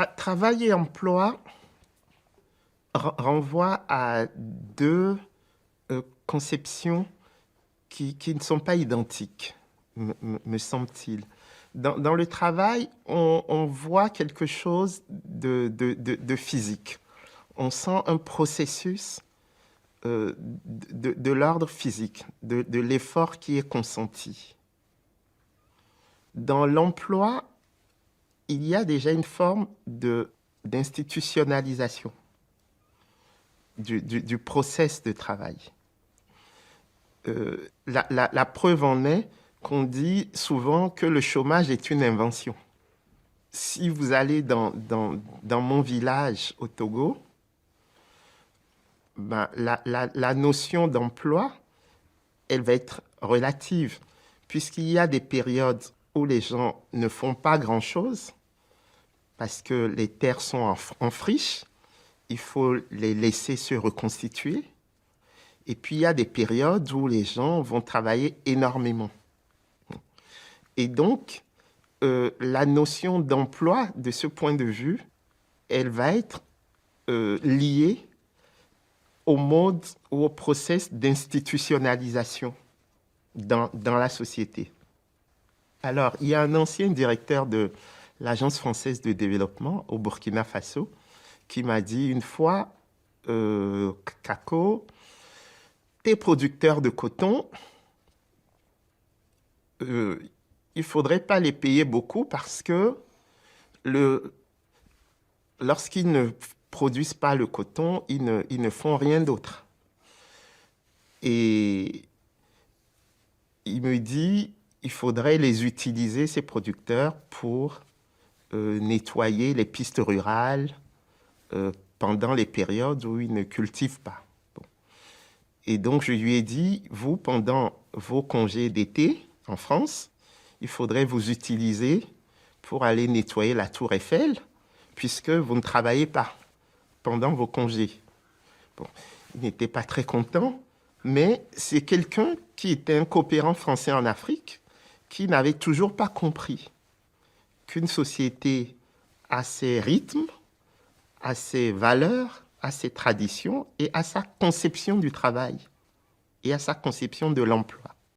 Travail et emploi renvoient à deux conceptions qui ne sont pas identiques, me semble-t-il. Dans le travail, on voit quelque chose de physique. On sent un processus de l'ordre physique, de l'effort qui est consenti. Dans l'emploi, il y a déjà une forme d'institutionnalisation du process de travail. La preuve en est qu'on dit souvent que le chômage est une invention. Si vous allez dans mon village au Togo, ben, la notion d'emploi, elle va être relative, puisqu'il y a des périodes où les gens ne font pas grand-chose, parce que les terres sont en friche, il faut les laisser se reconstituer. Et puis, il y a des périodes où les gens vont travailler énormément. Et donc, la notion d'emploi, de ce point de vue, elle va être liée au mode ou au process d'institutionnalisation dans la société. Alors, il y a un ancien directeur de l'Agence française de développement au Burkina Faso qui m'a dit une fois, Kako, t'es producteur de coton, il ne faudrait pas les payer beaucoup parce que lorsqu'ils ne produisent pas le coton, ils ne font rien d'autre. Et il me dit, il faudrait les utiliser, ces producteurs, pour nettoyer les pistes rurales pendant les périodes où ils ne cultivent pas. Bon. Et donc, je lui ai dit, vous, pendant vos congés d'été en France, il faudrait vous utiliser pour aller nettoyer la Tour Eiffel, puisque vous ne travaillez pas pendant vos congés. Bon, il n'était pas très content, mais c'est quelqu'un qui était un coopérant français en Afrique qui n'avait toujours pas compris qu'une société a ses rythmes, a ses valeurs, a ses traditions et a sa conception du travail et à sa conception de l'emploi.